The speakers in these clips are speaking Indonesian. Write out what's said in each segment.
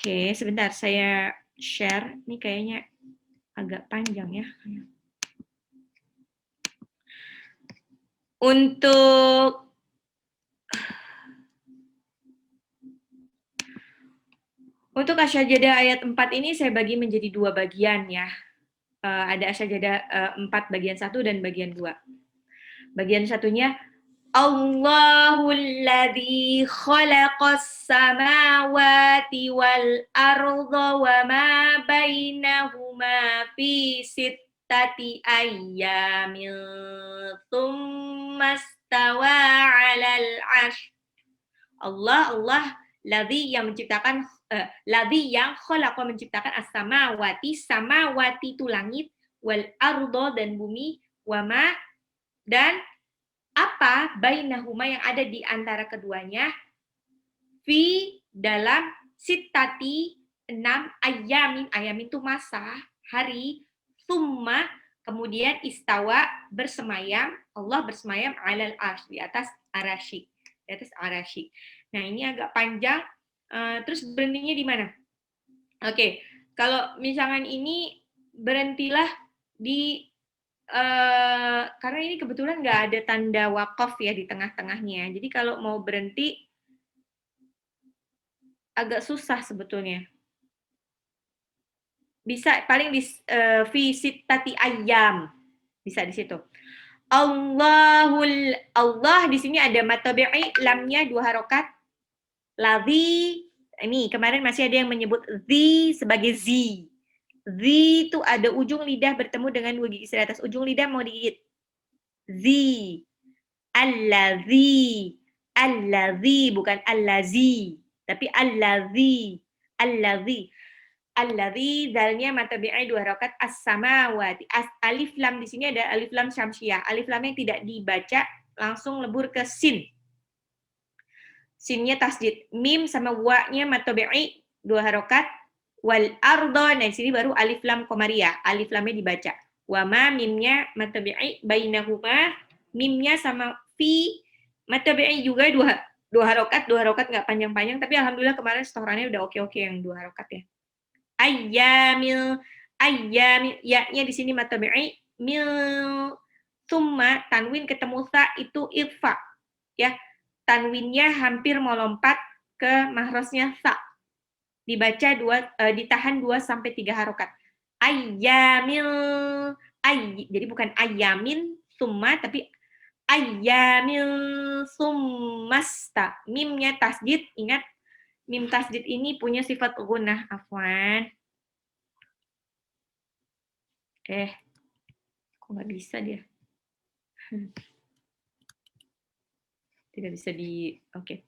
Oke, sebentar saya share. Ini kayaknya agak panjang ya. Untuk Asyajadah ayat 4 ini saya bagi menjadi 2 bagian ya. Ada Asyajadah 4 bagian 1 dan bagian 2. Bagian satunya Allahul ladzi khalaqas samawati wal arda wa ma bainahuma fi sittati ayyamin tsumma stawa 'alal 'arsy. Allah ladzi yang menciptakan ladzi yang khalaqa menciptakan as-samawati, samawati itu langit, wal arda dan bumi, wama dan apa bainahuma yang ada di antara keduanya fi dalam sittati 6 ayamin itu masa hari summa kemudian istawa bersemayam Allah bersemayam alal arsy di atas arasy nah ini agak panjang terus berhentinya di mana oke kalau misalkan ini berhentilah di karena ini kebetulan nggak ada tanda wakaf ya di tengah-tengahnya. Jadi kalau mau berhenti agak susah sebetulnya. Bisa paling di visit tati ayam. Bisa di situ. Allah di sini ada matabi'i lamnya 2 harokat. Ladzi ini kemarin masih ada yang menyebut zi sebagai zi. Zi itu ada ujung lidah bertemu dengan 2 gigi atas. Ujung lidah mau digigit. Zi. Allazi. Allazi bukan allazi, tapi allazi. Allazi. Allazi zalnya matabi'i 2 harokat as-samawati. Alif lam di sini ada alif lam syamsiah. Alif lamnya tidak dibaca, langsung lebur ke sin. Sinnya tasdid. Mim sama wa-nya matabi'i 2 harokat. Wal ardo, nah di sini baru alif lam komariah. Alif lamnya dibaca. Wa ma mimnya matabi'i bainahuma. Mimnya sama fi matabi'i juga 2 harokat nggak panjang-panjang, tapi alhamdulillah kemarin setorannya udah oke-oke yang 2 harokat ya. Ayyamil ya-nya di sini matabi'i mil summa tanwin ketemu sa itu ikhfa ya. Tanwinnya hampir mau lompat ke mahrosnya sa. Dibaca ditahan 2 sampai 3 harokat. Ayyamil jadi bukan ayyamin summa tapi ayyamil summasta. Mimnya tasdid, ingat mim tasdid ini punya sifat gunnah, afwan. Kok nggak bisa dia? Tidak bisa oke.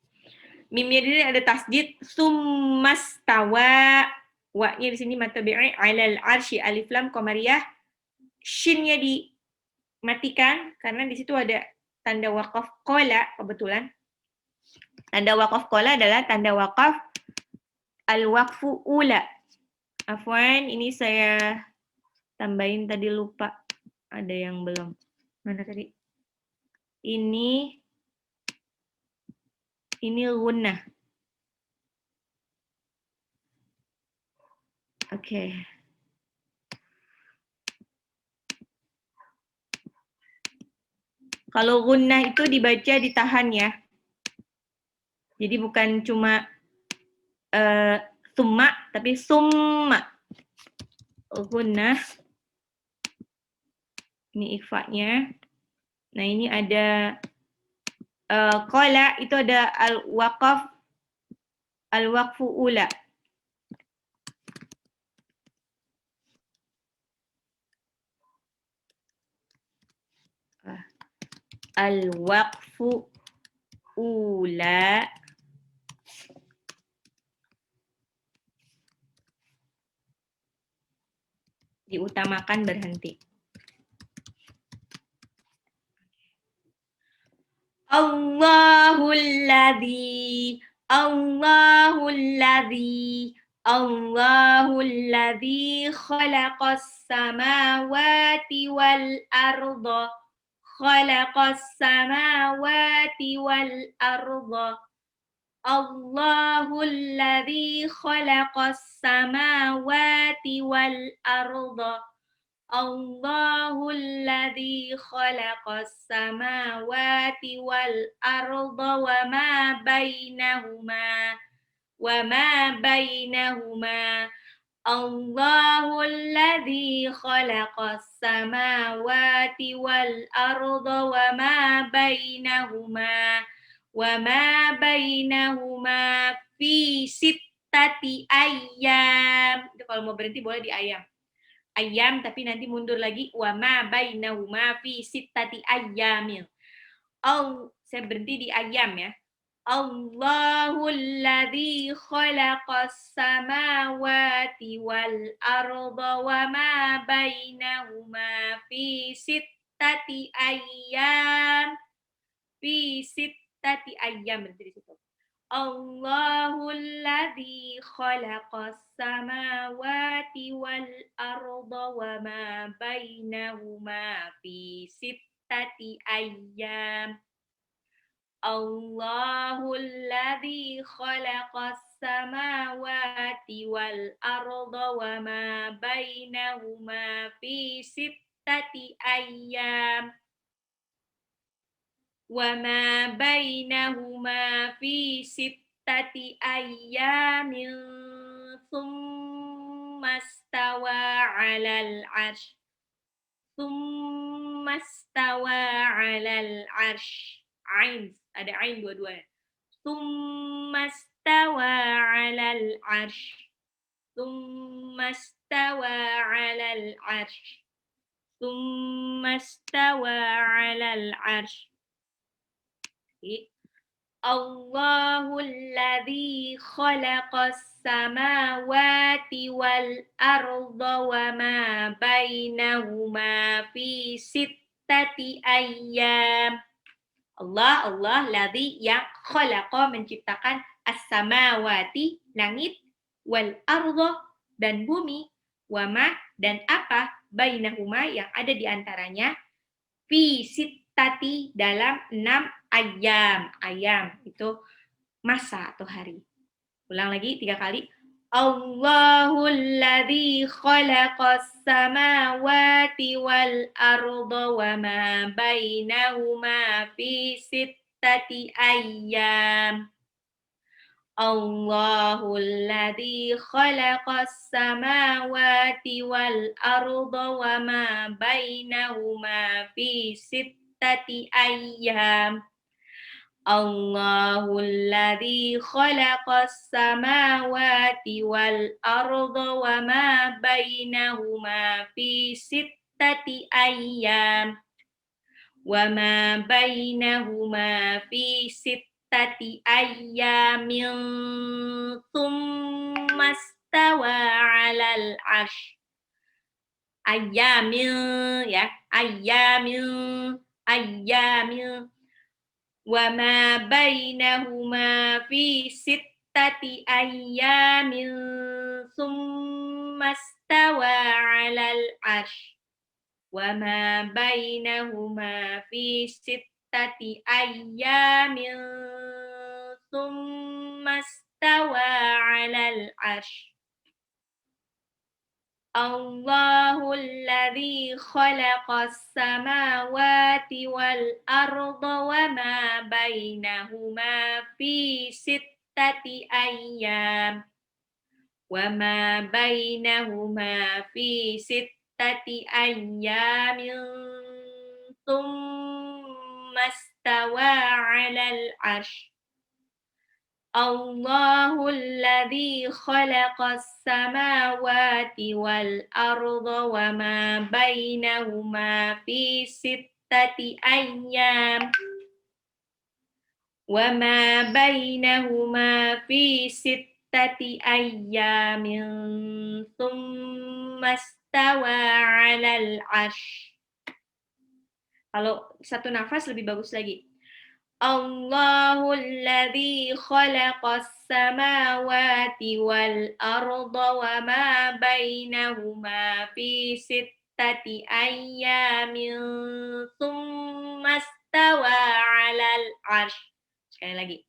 Mimnya di sini ada tasdid, summastawa. Wa-nya di sini matabi'i alal arsy, alif lam qamariyah. Shin-nya dimatikan karena di situ ada tanda waqaf qala kebetulan. Tanda waqaf qala adalah tanda waqaf al-waqfu ula. Afwan, ini saya tambahin tadi lupa. Ada yang belum. Mana tadi? Ini gunnah. Oke. Kalau gunnah itu dibaca ditahan ya. Jadi bukan cuma summa, tapi summa. Gunnah. Ini ikhfa-nya. Nah ini ada qala itu ada al-waqfu ula. Al-waqfu ula diutamakan berhenti. Allahul ladzi khalaqas samawati wal arda. Khalaqas samawati wal arda. Allahul ladzi khalaqas samawati wal arda. Allahul ladzi khalaqas samawati wal arda wa ma bainahuma. Allahul ladzi khalaqas samawati wal arda wa ma bainahuma fi sittati ayyam. Itu kalau mau berhenti boleh di ayam. Ayam tapi nanti mundur lagi wa ma bainahuma fi sittati ayyamil. Saya berhenti di ayam ya. Allahul ladzi khalaqas samawati wal arda wa ma bainahuma fi sittati ayyam. Fi sittati ayyam berarti di situ. Allahul ladzi khalaqas samawati wal arda wa ma bainahuma fi sittati ayyam. Allahul ladzi khalaqas samawati wal arda wa ma bainahuma fi sittati ayyam. Wa ma bainahuma fi sittati ayyamin thumma stawa 'alal 'arsy. Thumma stawa 'alal 'arsy. Ain, ada ain dua-duanya. Thumma stawa 'alal 'arsy. Thumma stawa 'alal 'arsy. Thumma stawa 'alal 'arsy. Allahul ladzi khalaqas samawati wal arda wa ma bainahuma fi sittati ayyam. Allah ladzi yang khalaqa menciptakan as-samawati langit wal arda dan bumi wa ma dan apa bainahuma yang ada di antaranya fi sittati dalam 6 ayam itu masa atau hari. Ulang lagi 3 kali. Allahul ladzi khalaqas samawati wal arda wa ma bainahuma fi sittati ayyam. Allahul ladzi khalaqas samawati wal arda wa ma bainahuma fi sittati ayyam. Allahul ladzi khalaqas samawati wal arda wa ma bainahuma fi sittati ayyam. Wa ma bainahuma fi sittati ayyamin thumma stawa 'alal 'arsy. Ayyamin ya, ayyamin wa ma bainahuma fi sittati ayyamin thumma stawa 'alal 'arsy. Wa ma bainahuma fi sittati ayyamin thumma stawa 'alal 'arsy. Allahul ladzi khalaqas samawati wal arda wa ma bainahuma fi sittati ayyam. Wa ma bainahuma fi sittati ayyamin thumma stawa 'alal 'arsy. Allahul ladzi khalaqas samawati wal arda wa ma bainahuma fi sittati ayyam. Wa ma bainahuma fi sittati ayyamin thumma stawa 'alal 'arsy. Kalau satu nafas lebih bagus lagi. Allahul ladzi khalaqas samawati wal arda wa ma bainahuma fi sittati ayyamin thumma stawa 'alal 'arsy. Sekali lagi.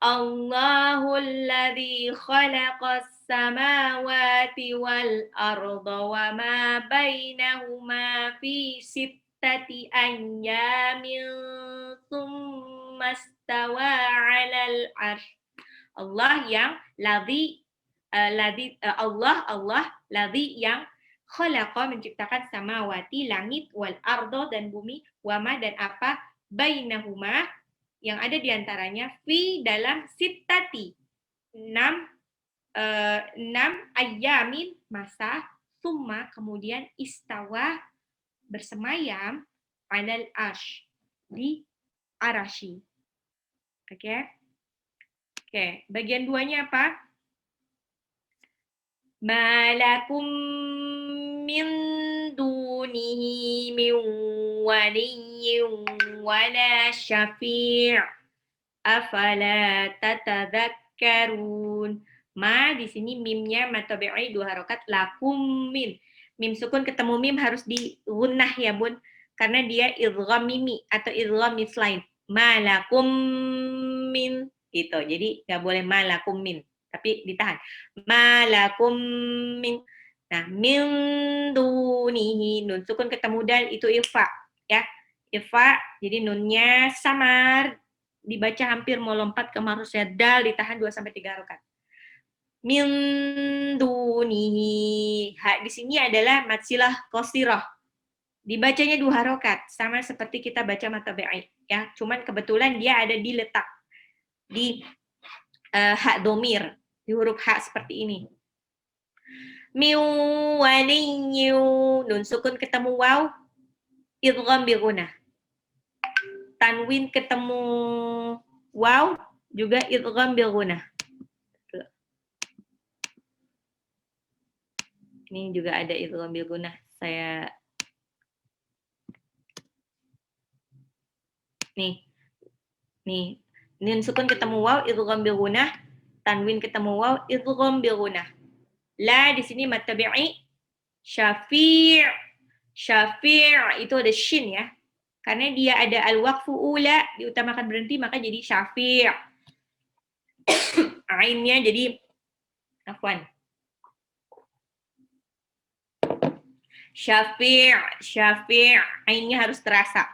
Allahul ladzi khalaqas samawati wal arda wa ma bainahuma fi sittati ayyamin tsumma stawa 'alal 'arsy. Allah yang Allah ladzi yang khalaqa menciptakan samawati langit wal ardo dan bumi wama dan apa bainahuma yang ada di antaranya fi dalam sittati 6 ayamin masa summa kemudian istawa bersemayam alal arsh di arasy. Oke, bagian duanya apa? Malakum min dunihi min waliyyin wala syafi' afala tatadzakkarun. Ma di sini mimnya matabi'i 2 harokat lakum min. Mim sukun ketemu mim harus di gunnah ya bun, karena dia idgham mimi atau idgham mislain. Malakum min gitu. Jadi nggak boleh malakum min, tapi ditahan. Malakum min. Nah, min dunihi nun sukun ketemu dal itu ifa ya. Ifa jadi nunnya samar dibaca hampir mau lompat ke marusnya dal ditahan 2 sampai 3 harokat. Min dunihi. Ha di sini adalah matsilah qasirah. Dibacanya 2 harokat sama seperti kita baca matabi'i ya. Cuman kebetulan dia ada diletak di hak domir, di huruf hak seperti ini. Min waliyyin nun sukun ketemu waw idgham bi gunnah. Tanwin ketemu waw juga idgham bil gunnah. Ini juga ada idgham bil gunnah. Saya nih. Nun sukun ketemu waw idgham bil gunnah, tanwin ketemu waw idgham bil gunnah. La di sini matabi'i syafi'. Syafi' itu ada shin ya. Karena dia ada al-waqfu ula, diutamakan berhenti, maka jadi syafi'. Ainnya jadi afwan. Syafi', ainnya harus terasa.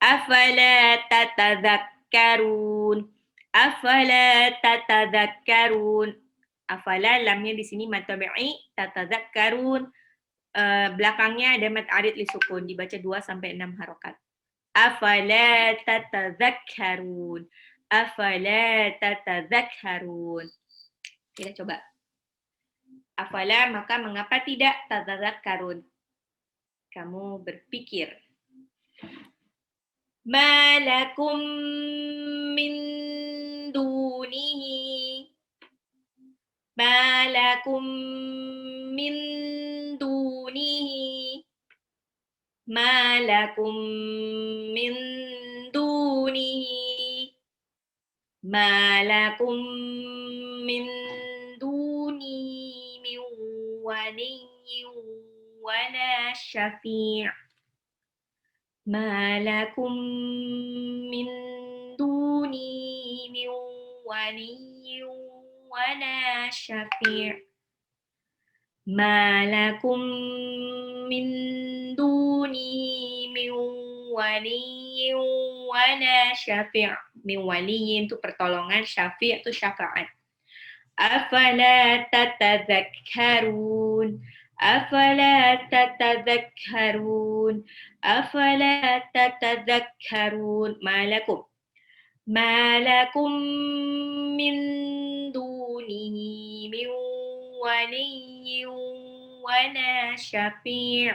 Afala tatadzakkarun. Afala tatadzakkarun. Afala lamnya di sini matabi'i, tatadzakkarun. Belakangnya ada mat arid li sukun, dibaca 2 sampai 6 harokat. Afala tatadzakkarun. Afala tatadzakkarun. Kita coba. Afala maka mengapa tidak tatadzakkarun? Kamu berpikir. Malakum min dunihi. Malakum min dunihi. Malakum min dunihi. Malakum min dunihi min waliyyin wala syafi'. Malakum min dunihi min waliyyin wala syafi'. Malakum min dunihi min waliyyin wala syafi'. Min waliyyin itu pertolongan, syafi' itu syafaat. Afala tatadzakkarun. Afala tatadzakkarun. Afala tatadzakkarun. Malakum. Malakum min dunihi min waliyyin wala syafi'.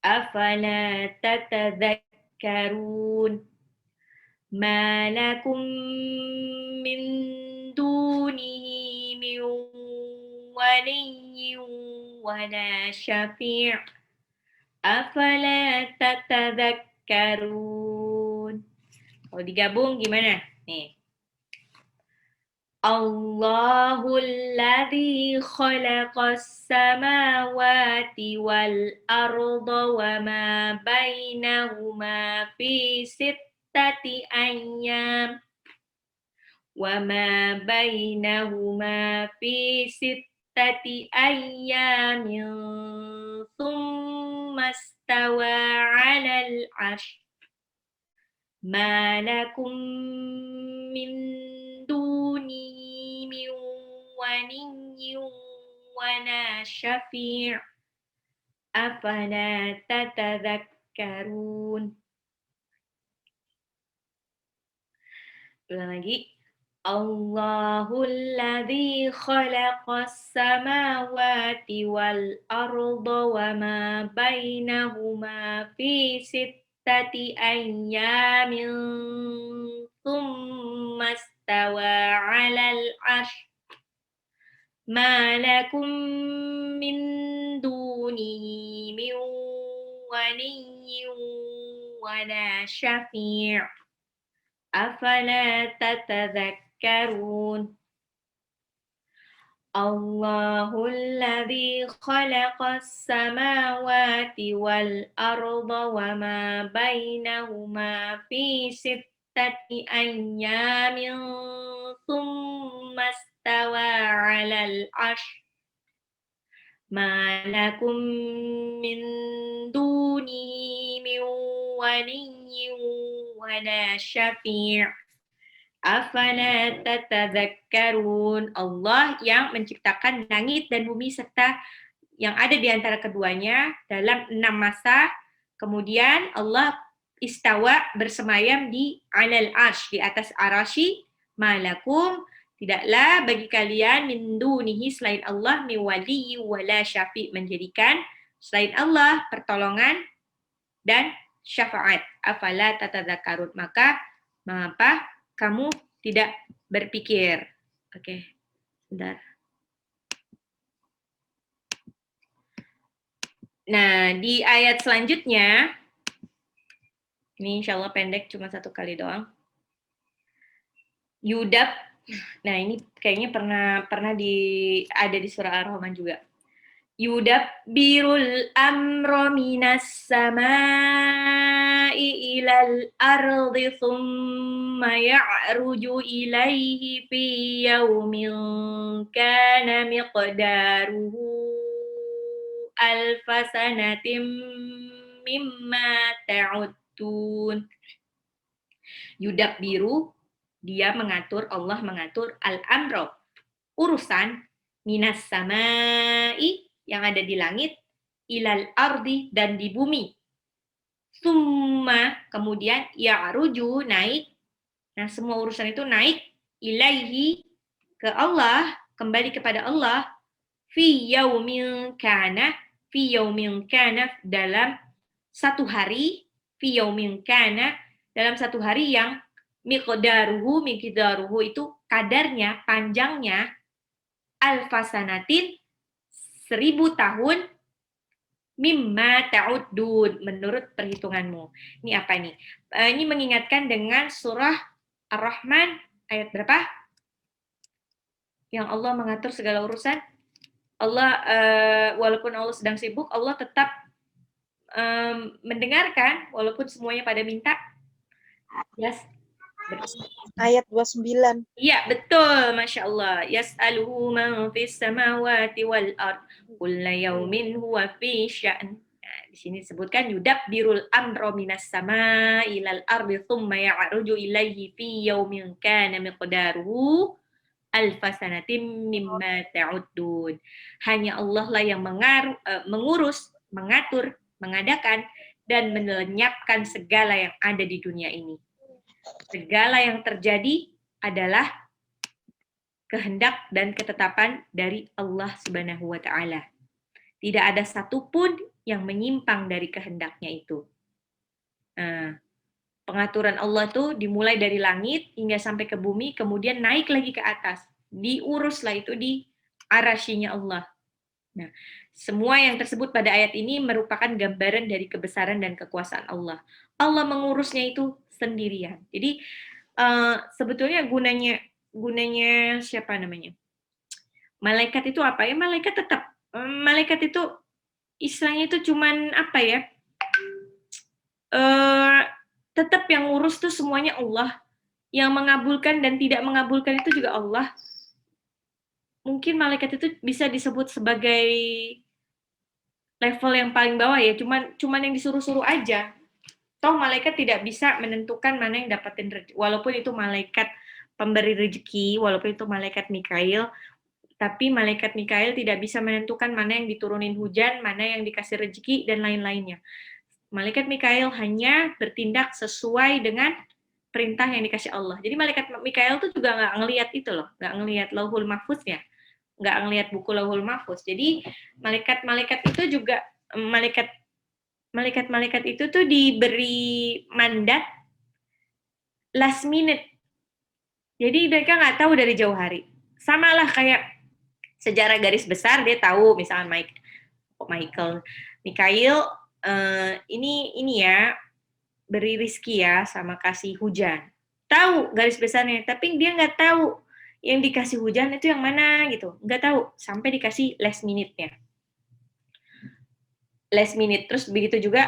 Afala tatadzakkarun. Malakum min dunihi min waliyyin wala syafi'. Afala tatadzakkarun. Kalau digabung gimana? Nih. Allahul ladzi khalaqas samawati wal arda wa ma bainahuma fi sittati ayyam وما بينهما في 6 أيام ثم استوى على العرش ما لكم من دونه من ولي ولا شفيع أفلا تتذكرون. Ulang lagi. Allahul ladzi khalaqas samawati wal arda wa ma bainahuma fi sittati ayyamin thumma istawa 'alal 'arsy ma lakum min dunihi min waliyyin wala syafi'. Afala tatadhakkarun. Allahul ladzi khalaqas samawati wal arda wa ma bainahuma fi sittati ayyamin thumma istawa 'alal 'arsy ma lakum min dunihi min waliyyin wala syafi'. Afala tatadhakkarun. Allah yang menciptakan langit dan bumi serta yang ada di antara keduanya dalam 6 masa. Kemudian Allah istawa bersemayam di alal arsh, di atas arasy. Malakum, tidaklah bagi kalian min dunihi selain Allah min wali wala syafi', menjadikan selain Allah pertolongan dan syafaat. Afala tatadhakkarun. Maka mengapa kamu tidak berpikir? Oke, sebentar. Nah, di ayat selanjutnya, ini insya Allah pendek, cuma 1 kali doang. Yudab, nah ini kayaknya pernah ada di surah Ar-Rahman juga. Yudabbirul amra minas samai ilal ardi thumma ya'ruju ilaihi fi yaumin kana miqdaruhu alfa sanatin mimma ta'uddun. Yudabbiru, dia mengatur, Allah mengatur al-amro, urusan minas samai, yang ada di langit, ilal ardi, dan di bumi. Summa, kemudian ya'ruju, naik. Nah, semua urusan itu naik ilaihi, ke Allah, kembali kepada Allah, fi yaumin kana, dalam 1 hari, fi yaumin kana, dalam 1 hari yang miqdaruhu itu kadarnya, panjangnya, alfasanatin, 1000 tahun, mimma ta'uddun, menurut perhitunganmu. Ini apa nih? Ini mengingatkan dengan surah Ar-Rahman ayat berapa? Yang Allah mengatur segala urusan. Allah, walaupun Allah sedang sibuk, Allah tetap mendengarkan walaupun semuanya pada minta. Yes. Ayat 29. Iya, betul, Masya Allah. Yas'aluhu man fis samawati wal ard, kulla yaumin huwa fi sya'n. Nah, di sini disebutkan yudabbirul amra minas samai ilal ardi thumma ya'ruju ilaihi fi yaumin kana miqdaruhu alfa sanatin mimma ta'uddun. Hanya Allah lah yang mengurus, mengatur, mengadakan, dan melenyapkan segala yang ada di dunia ini. Segala yang terjadi adalah kehendak dan ketetapan dari Allah Subhanahu wa Ta'ala. Tidak ada satupun yang menyimpang dari kehendaknya itu. Pengaturan Allah tuh dimulai dari langit hingga sampai ke bumi, kemudian naik lagi ke atas. Diuruslah itu di arasy-Nya Allah. Nah, semua yang tersebut pada ayat ini merupakan gambaran dari kebesaran dan kekuasaan Allah. Allah mengurusnya itu sendirian. Jadi sebetulnya gunanya siapa namanya? Malaikat itu apa ya? Malaikat itu istilahnya itu cuman apa ya? Tetap yang ngurus tuh semuanya Allah. yang mengabulkan dan tidak mengabulkan itu juga Allah. Mungkin malaikat itu bisa disebut sebagai level yang paling bawah ya, cuman yang disuruh-suruh aja. Toh malaikat tidak bisa menentukan mana yang dapatin rezeki, walaupun itu malaikat pemberi rezeki, walaupun itu malaikat Mikail, tapi malaikat Mikail tidak bisa menentukan mana yang diturunin hujan, mana yang dikasih rezeki, dan lain-lainnya. Malaikat Mikail hanya bertindak sesuai dengan perintah yang dikasih Allah. Jadi malaikat Mikail tuh juga nggak ngelihat itu loh, nggak ngelihat lauhul mahfuznya, nggak ngelihat buku lauhul mahfuz. Jadi malaikat-malaikat itu juga malaikat-malaikat itu tuh diberi mandat last minute. Jadi mereka nggak tahu dari jauh hari. Sama lah kayak sejarah garis besar, dia tahu misalnya Michael Mikail ini ya beri rizki ya sama kasih hujan. Tahu garis besarnya, tapi dia nggak tahu yang dikasih hujan itu yang mana gitu. Nggak tahu sampai dikasih last minute-nya. Last minute. Terus begitu juga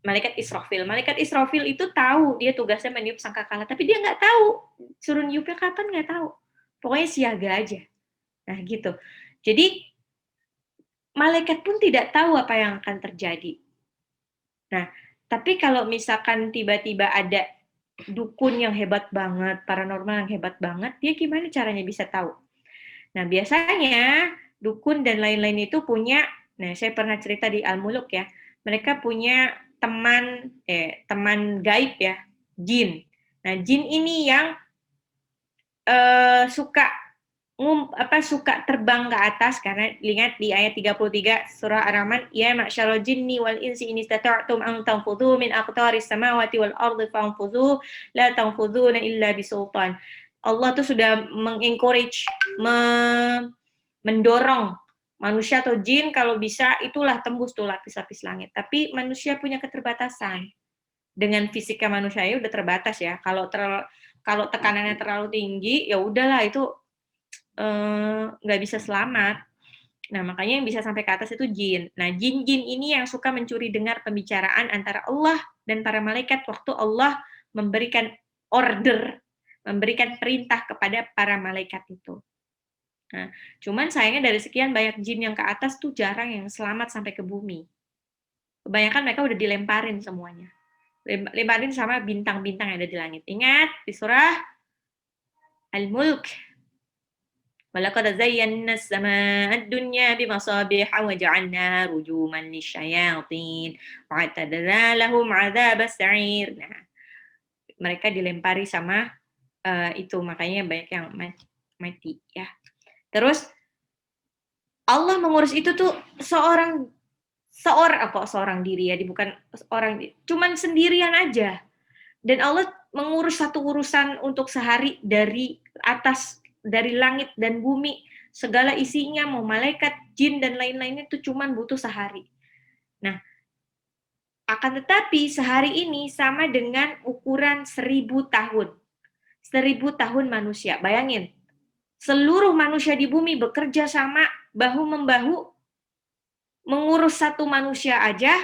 malaikat Israfil. Malaikat Israfil itu tahu dia tugasnya meniup sangkakala, tapi dia nggak tahu suruh niupnya kapan, nggak tahu. Pokoknya siaga aja. Nah gitu. Jadi malaikat pun tidak tahu apa yang akan terjadi. Nah, tapi kalau misalkan tiba-tiba ada dukun yang hebat banget, paranormal yang hebat banget, dia gimana caranya bisa tahu? Nah, biasanya dukun dan lain-lain itu punya, nah saya pernah cerita di Al-Muluk ya, mereka punya teman gaib ya, jin. Nah, jin ini yang suka suka terbang ke atas, karena lihat di ayat 33 surah Ar-Rahman, ya ma'syarul jinni wal insi in istata'tum an tanfudhu min aqtaris samawati wal ardi fanfudhu la tanfudhuna illa bisultan. Allah tuh sudah mengencourage, mendorong manusia atau jin kalau bisa itulah tembus tuh lapis-lapis langit. Tapi manusia punya keterbatasan. Dengan fisika manusia udah terbatas ya. Kalau tekanannya terlalu tinggi, ya udahlah itu nggak bisa selamat. Nah, makanya yang bisa sampai ke atas itu jin. Nah, jin-jin ini yang suka mencuri dengar pembicaraan antara Allah dan para malaikat waktu Allah memberikan order, memberikan perintah kepada para malaikat itu. Nah, cuman sayangnya dari sekian banyak jin yang ke atas tuh jarang yang selamat sampai ke bumi. Kebanyakan mereka udah dilemparin semuanya. Lemparin sama bintang-bintang yang ada di langit. Ingat di surah Al-Mulk. وَلَقَدْ زَيَّنَّا السَّمَاءَ الدُّنْيَا بِمَصَابِيحَ وَجَعَلْنَاهَا رُجُومًا لِلشَّيَاطِينِ وَأَعْتَدْنَا لَهُمْ عَذَابَ السَّعِيرِ. Nah, mereka dilempari sama itu, makanya banyak yang mati ya. Terus Allah mengurus itu tuh seorang diri ya, bukan seorang, cuman sendirian aja. Dan Allah mengurus satu urusan untuk sehari dari atas, dari langit dan bumi, segala isinya, mau malaikat, jin, dan lain-lainnya itu cuman butuh sehari. Nah, akan tetapi sehari ini sama dengan ukuran 1000 tahun. 1000 tahun manusia. Bayangin, seluruh manusia di bumi bekerja sama, bahu-membahu, mengurus satu manusia aja,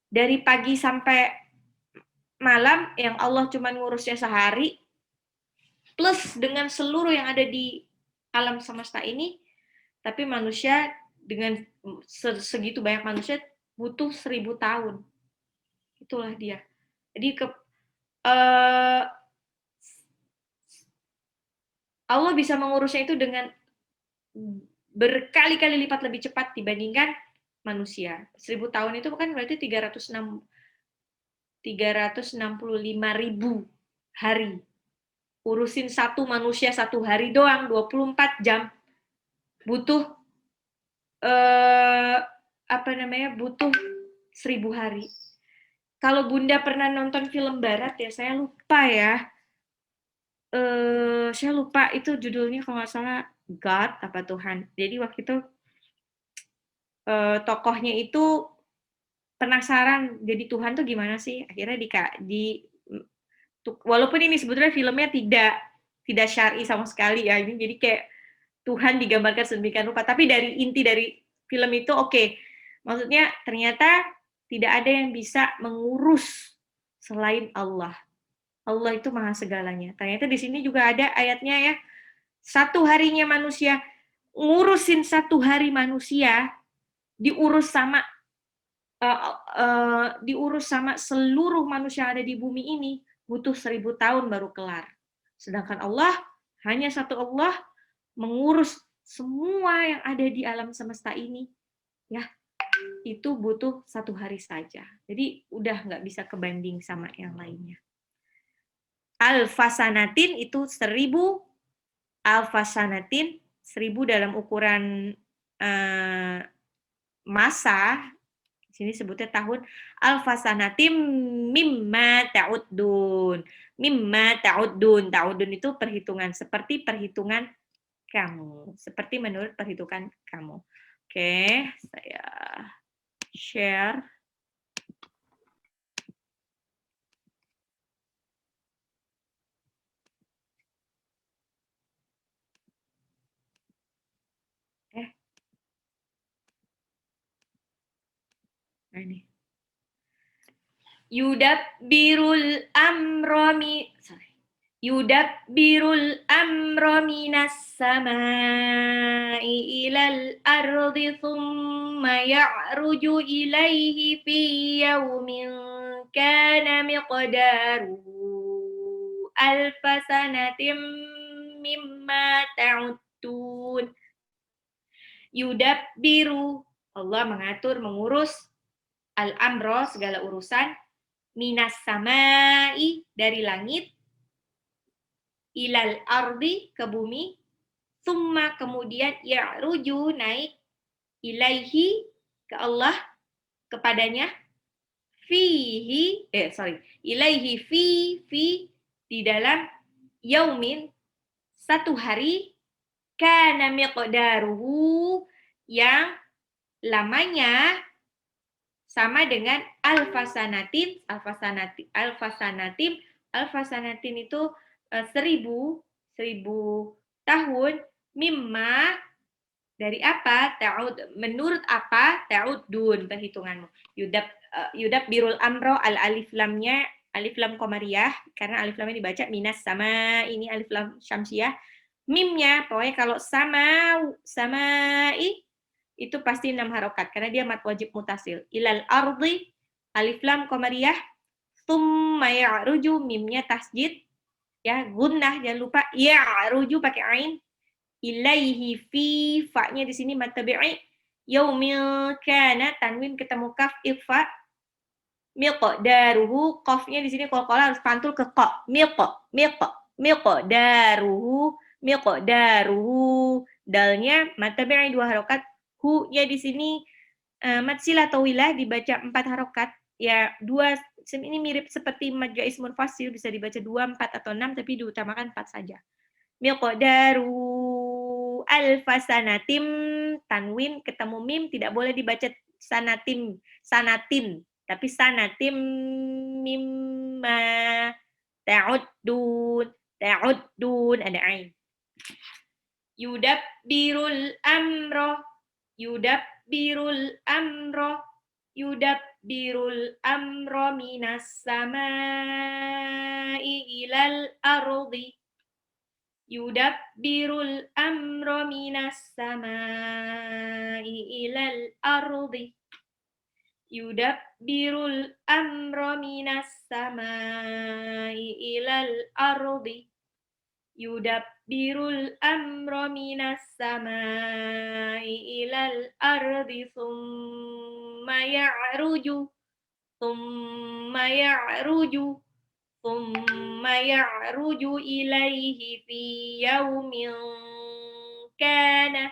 dari pagi sampai malam, yang Allah cuma ngurusnya sehari, plus dengan seluruh yang ada di alam semesta ini, tapi manusia dengan segitu banyak manusia butuh 1000 tahun. Itulah dia. Jadi Allah bisa mengurusnya itu dengan berkali-kali lipat lebih cepat dibandingkan manusia. 1000 tahun itu kan berarti 365.000 hari. Urusin satu manusia satu hari doang, 24 jam. Butuh butuh 1000 hari. Kalau Bunda pernah nonton film barat ya, saya lupa ya. Saya lupa itu judulnya, kalau nggak salah God apa Tuhan. Jadi waktu itu tokohnya itu penasaran jadi Tuhan tuh gimana sih. Akhirnya walaupun ini sebetulnya filmnya tidak syar'i sama sekali ya. Ini jadi kayak Tuhan digambarkan sedemikian rupa. Tapi dari inti dari film itu oke. Maksudnya ternyata tidak ada yang bisa mengurus selain Allah. Allah itu maha segalanya. Ternyata di sini juga ada ayatnya ya. Satu harinya manusia, ngurusin satu hari manusia, diurus sama diurus sama seluruh manusia yang ada di bumi ini, butuh 1000 tahun baru kelar. Sedangkan Allah, hanya satu Allah, mengurus semua yang ada di alam semesta ini, ya itu butuh 1 hari saja. Jadi udah nggak bisa kebanding sama yang lainnya. Alfasanatin itu 1000, alfasanatin 1000 dalam ukuran masa, di sini sebutnya tahun, alfasanatim mimma ta'uddun. Mimma ta'uddun. Ta'uddun itu perhitungan, seperti perhitungan kamu. Seperti menurut perhitungan kamu. Oke, saya share. Nah ini. Yudabbirul amra Yudabbirul amra minas samai ilal ardi thumma ya'ruju ilaihi fi yawmin kana miqdaruhu alfa sanatim mimma ta'uddun. Yudabbiru, Allah mengatur, mengurus, al-amro, segala urusan, minas samai, dari langit, ilal ardi, ke bumi, summa, kemudian ya'ruju, naik, ilaihi, ke Allah, kepadanya, ilaihi fi, di dalam yaumin, satu hari, kana miqdaruhu, yang lamanya sama dengan alfasanatin itu 1000 tahun, mimma, dari apa, menurut apa, ta'uddun, perhitunganmu. Yudab birul amro, al alif lamnya alif lam qamariyah, karena alif lamnya dibaca minas sama, ini alif lam syamsiyah. Mimnya, pokoknya kalau samai itu pasti 6 harokat, karena dia mat wajib mutasil. Ilal ardi, alif lam qamariyah, thumma ya'ruju, mimnya tasjid, ya, gunnah, jangan lupa, ya'ruju pakai ain, ilaihi fi, fa-nya di sini mat tabi'i, yaumil kana, tanwin ketemu kaf, ikhfa, miqdaruhu, qafnya di sini qalqalah harus pantul ke qa, miqdaruhu, dalnya mat tabi'i 2 harokat, hu-nya di sini mad silah tawilah dibaca 4 harokat, ya 2, ini mirip seperti mad jaiz munfasil, bisa dibaca 2, 4 atau 6, tapi diutamakan 4 saja. Miqdaru alfasanatim, tanwin ketemu mim, tidak boleh dibaca sanatin, tapi sanatim mimma ta'uddun, ada ain. Yudabbirul amro, minas samai ilal ardi. Yudabbirul amro minas samai ilal ardi. Yudabbirul amro minas samai ilal ardi. Yudabbirul amro minas samai ilal ardi thumma ya'ruju ilaihi fi yaumin kana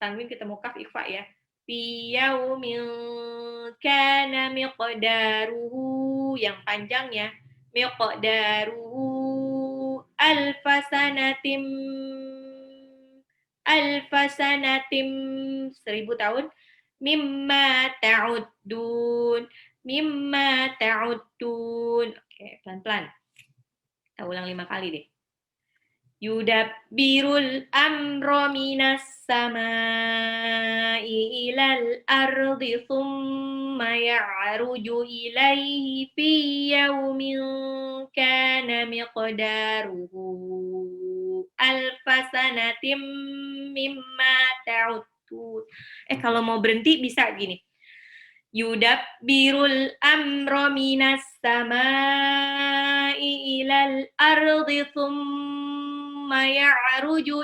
tanwin ketemu kaf ikhfa ya, fi yaumin kana miqdaruhu, yang panjangnya miqdaruhu alfasanatim 1000 tahun, mimma ta'uddun. Oke, pelan-pelan. Kita ulang 5 kali deh. Yudabbirul amra minas samai ilal ardi thumma ya'ruju ilaihi fi yaumin kana miqdaruhu alfa sanatim mimma ta'udun. Kalau mau berhenti bisa gini. Yudabbirul amra minas samai ilal ardi thumma ya'ruju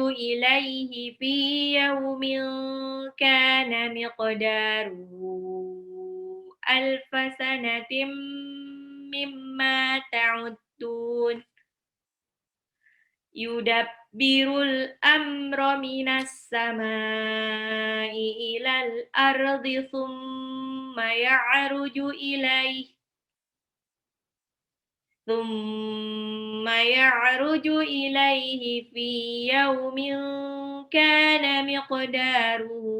ilaihi fi yaumin kana miqdaruhu alfa sanatim mimma ta'udun. Yudabbirul amra minas samai ilal ardi thumma ya'ruju ilaihi fi yaumin kana miqdaruhu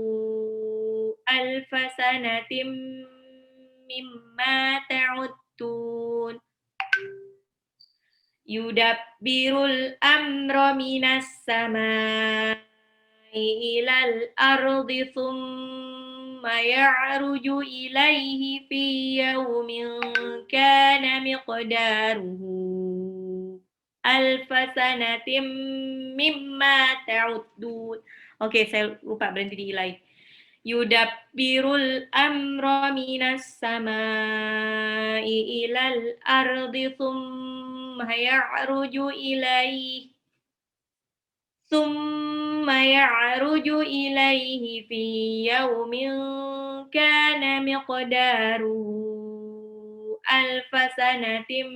alfa sanatim mimma ta'udun. Yudabbirul amra minas samai ilal ardi thumma ya'ruju ilaihi fi yaumin kana miqdaruhu alfa sanatim mimma ta'udun. Oke, saya lupa berhenti di ilaihi. Yudabbirul amra minas samai ilal ardi thumma ya'ruju ilaihi fi yaumin kana miqdaruhu alfa sanatim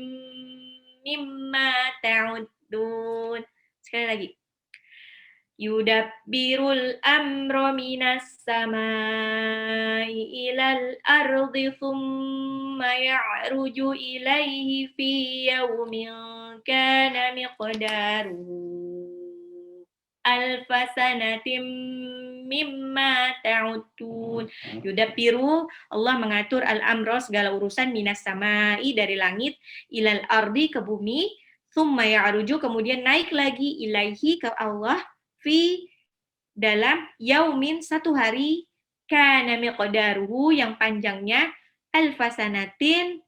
mimma ta'udun. Sekali lagi. Yudabbirul amra minas samai ilal ardi thumma ya'ruju ilaihi fi yaumin kana miqdaruhu alfa sanatim mimma ta'udun. Yudabbiru, Allah mengatur al-amra segala urusan minas samai dari langit ilal ardi ke bumi, thumma ya'ruju kemudian naik lagi ilaihi ke Allah fi dalam yaumin satu hari kana miqdaruhu yang panjangnya alfasanatin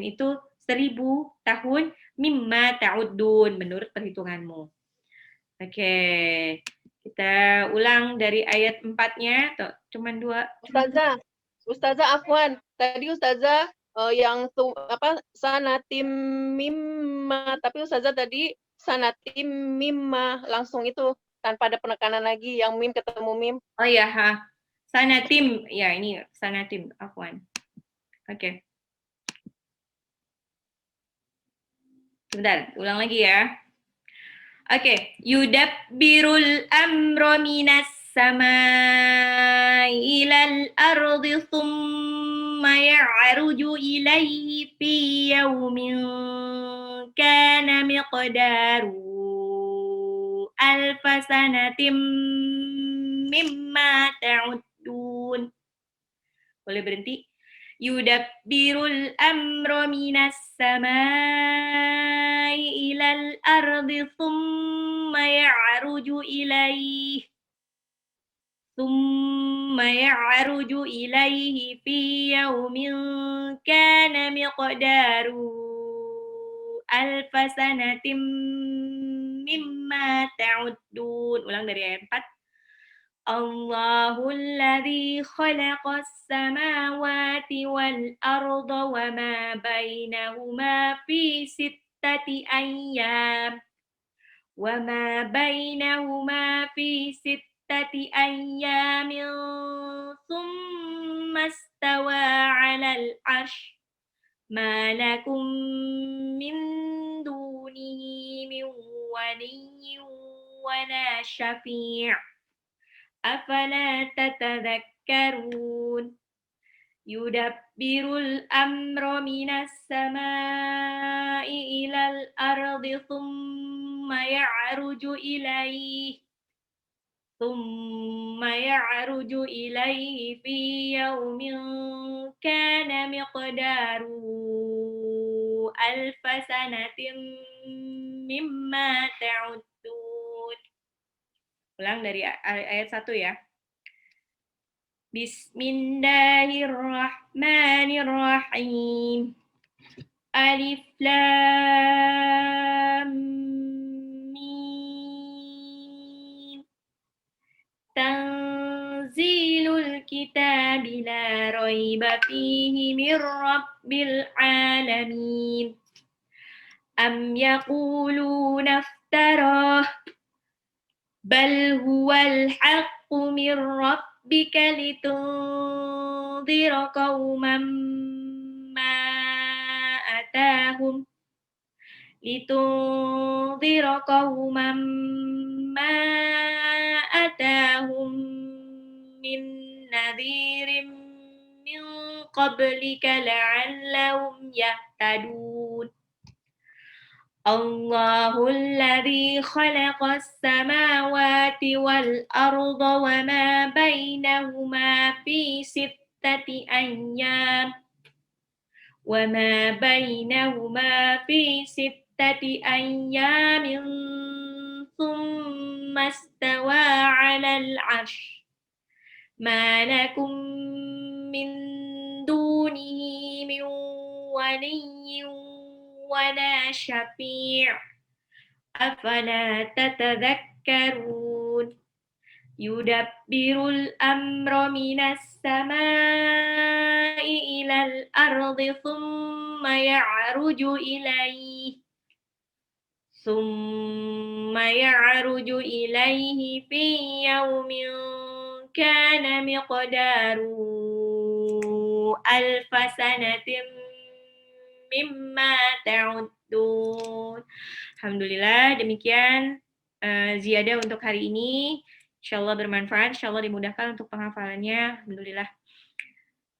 itu 1000 tahun mimma ta'udun menurut perhitunganmu. Oke, kita ulang dari ayat 4-nya, cuman 2. Ustazah Afwan, tadi Ustazah yang sanatim mimma, tapi Ustazah tadi sanatim mimma langsung itu tanpa ada penekanan lagi, yang mim ketemu mim. Oh ya, sanatim, ya ini sanatim, Afwan. Oke. Sebentar, ulang lagi ya. Oke, yudabbirul amra minas samai ilal ardi thumma ya'ruju ilaihi fi yaumin kana miqdaruhu alfa sanatim mimma ta'udun. Boleh berhenti? Yudabbirul amra minas samai ilal ardi thumma ya'ruju ilaihi fi yaumin kana miqdaruhu alfa sanatim mimma ta'udun. Ulang dari ayat 4. Allahul ladzi khalaqas samawati wal arda wa ma bainahuma fi sittati ayyam thumma istawa 'alal 'arsy ma lakum min dunihi min waliyyin wala syafi'. Afala tatadhakkarun. Yudabbirul amra minas samai ilal ardi thumma ya'ruju ilaihi ثم يعرج إليه في يوم كان مقداره 1000 سنة مما تعدون. Ulang dari ayat 1 ya. Bismillahirrahmanirrahim. Alif Lam Mim. Tanzilul kitabi la raiba fihi min rabbil alamin. Am yaquluna iftarah bal huwal haqqu min rabbika litunzira qauman ma atahum min nadhirin min qablika la'allahum yahtadun. Allahul ladzi khalaqas samawati wal arda wa ma bainahuma fi sittati ayyam thumma istawa 'alal 'arsy ma lakum min dunihi min waliyyin wala syafi' afala tatadhakkarun. Yudabbirul amra minas samai ilal ardi thumma ya'ruju ilaihi fi yawmin kana miqdaruhu 1000 sanatin mimma ta'uddun. Alhamdulillah, demikian ziyadah untuk hari ini. Insyaallah bermanfaat, insyaallah dimudahkan untuk penghafalannya. Alhamdulillah.